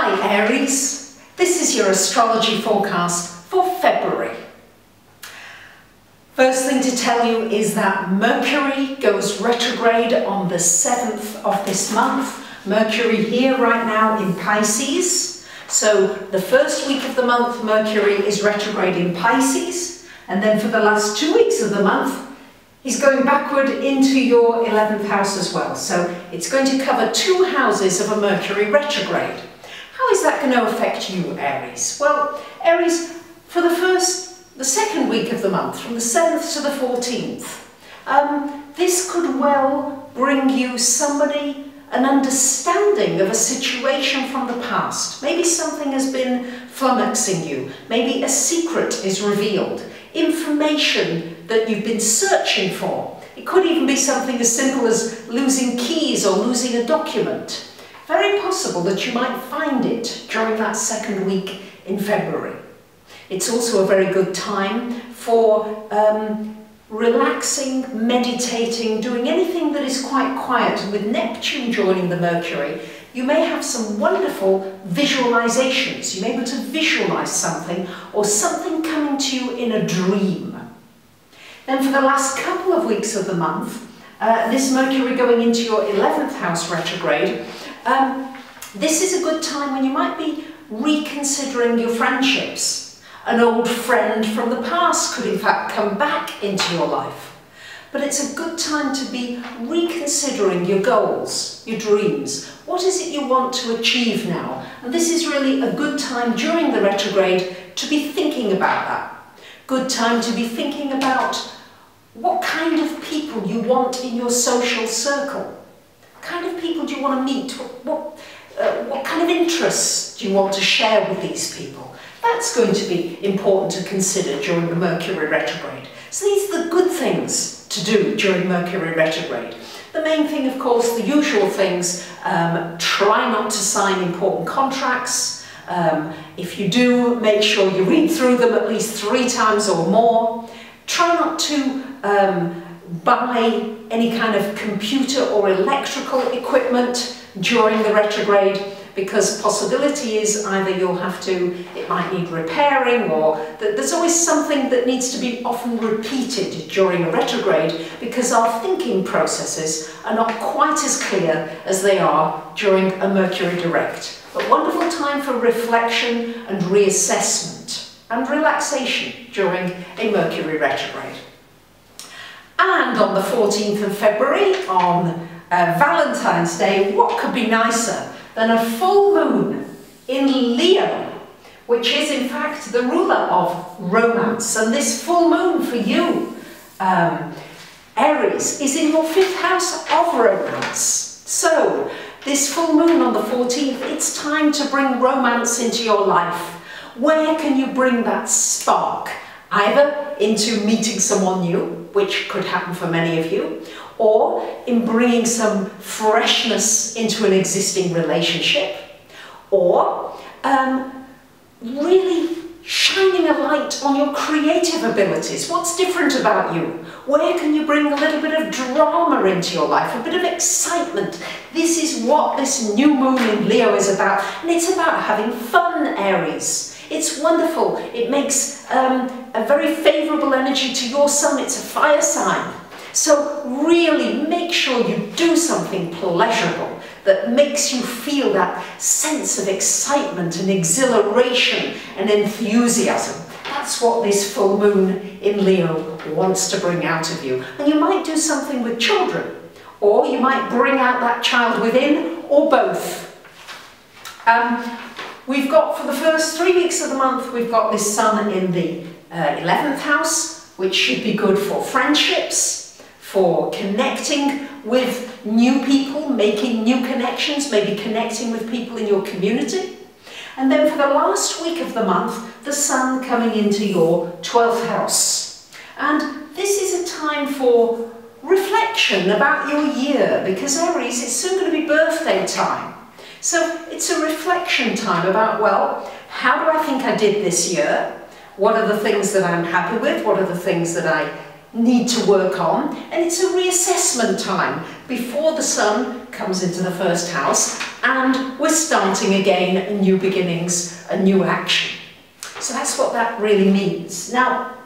Hi Aries, this is your astrology forecast for February. First thing to tell you is that Mercury goes retrograde on the 7th of this month. Mercury here right now in Pisces. So the first week of the month Mercury is retrograde in Pisces, and then for the last 2 weeks of the month he's going backward into your 11th house as well. So it's going to cover 2 houses of a Mercury retrograde. How is that going to affect you, Aries? Well, Aries, for the second week of the month, from the 7th to the 14th, this could well bring you an understanding of a situation from the past. Maybe something has been flummoxing you. Maybe a secret is revealed. Information that you've been searching for. It could even be something as simple as losing keys or losing a document. Very possible that you might find it during that second week in February. It's also a very good time for relaxing, meditating, doing anything that is quite quiet. And with Neptune joining the Mercury, you may have some wonderful visualizations. You may be able to visualize something or something coming to you in a dream. Then for the last couple of weeks of the month, this Mercury going into your 11th house retrograde, this is a good time when you might be reconsidering your friendships. An old friend from the past could in fact come back into your life. But it's a good time to be reconsidering your goals, your dreams. What is it you want to achieve now? And this is really a good time during the retrograde to be thinking about that. Good time to be thinking about what kind of people you want in your social circle. What kind of people do you want to meet? What kind of interests do you want to share with these people? That's going to be important to consider during the Mercury retrograde. So these are the good things to do during Mercury retrograde. The main thing, of course, the usual things, try not to sign important contracts. If you do, make sure you read through them at least 3 times or more. Try not to buy any kind of computer or electrical equipment during the retrograde, because possibility is either it might need repairing, or there's always something that needs to be often repeated during a retrograde, because our thinking processes are not quite as clear as they are during a Mercury direct. A wonderful time for reflection and reassessment and relaxation during a Mercury retrograde. And on the 14th of February, on Valentine's Day, what could be nicer than a full moon in Leo, which is in fact the ruler of romance. And this full moon for you, Aries, is in your 5th house of romance. So this full moon on the 14th, it's time to bring romance into your life. Where can you bring that spark? Either into meeting someone new, which could happen for many of you, or in bringing some freshness into an existing relationship, or really shining a light on your creative abilities. What's different about you? Where can you bring a little bit of drama into your life, a bit of excitement? This is what this new moon in Leo is about, and it's about having fun, Aries. It's wonderful. It makes a very favourable energy to your sun. It's a fire sign. So really make sure you do something pleasurable that makes you feel that sense of excitement and exhilaration and enthusiasm. That's what this full moon in Leo wants to bring out of you. And you might do something with children, or you might bring out that child within, or both. We've got, for the first 3 weeks of the month, we've got this sun in the 11th house, which should be good for friendships, for connecting with new people, making new connections, maybe connecting with people in your community. And then for the last week of the month, the sun coming into your 12th house. And this is a time for reflection about your year, because Aries, it's soon going to be birthday time. So it's a reflection time about, well, how do I think I did this year? What are the things that I'm happy with? What are the things that I need to work on? And it's a reassessment time before the sun comes into the first house, and we're starting again, new beginnings, a new action. So that's what that really means. Now,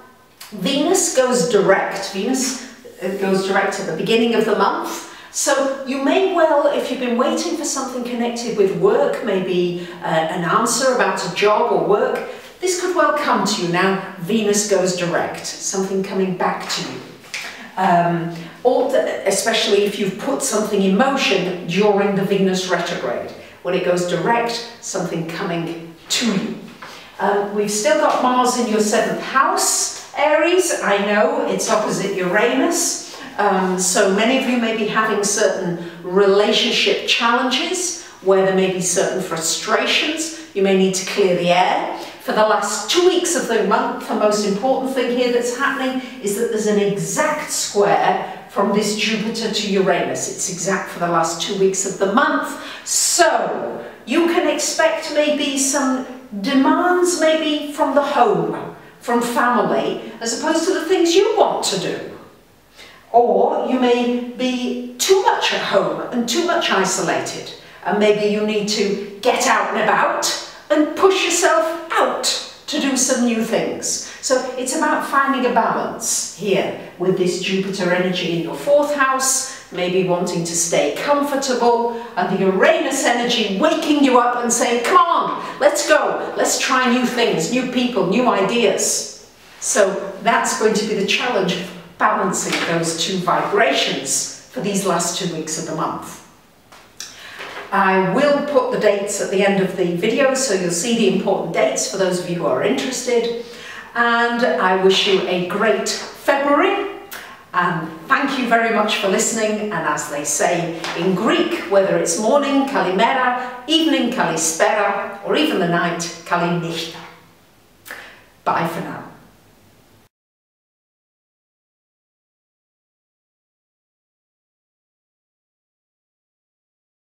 Venus goes direct. Venus goes direct at the beginning of the month. So you may well, if you've been waiting for something connected with work, maybe an answer about a job or work, this could well come to you now. Venus goes direct, something coming back to you. Especially if you've put something in motion during the Venus retrograde. When it goes direct, something coming to you. We've still got Mars in your 7th house, Aries. I know it's opposite Uranus. So many of you may be having certain relationship challenges where there may be certain frustrations. You may need to clear the air. For the last 2 weeks of the month, the most important thing here that's happening is that there's an exact square from this Jupiter to Uranus. It's exact for the last 2 weeks of the month. So you can expect maybe some demands maybe from the home, from family, as opposed to the things you want to do. Or you may be too much at home and too much isolated, and maybe you need to get out and about and push yourself out to do some new things. So it's about finding a balance here with this Jupiter energy in your 4th house, maybe wanting to stay comfortable, and the Uranus energy waking you up and saying, come on, let's go, let's try new things, new people, new ideas. So that's going to be the challenge, balancing those two vibrations for these last 2 weeks of the month. I will put the dates at the end of the video, so you'll see the important dates for those of you who are interested. And I wish you a great February. And thank you very much for listening. And as they say in Greek, whether it's morning, kalimera, evening, kalispera, or even the night, kalinichta. Bye for now.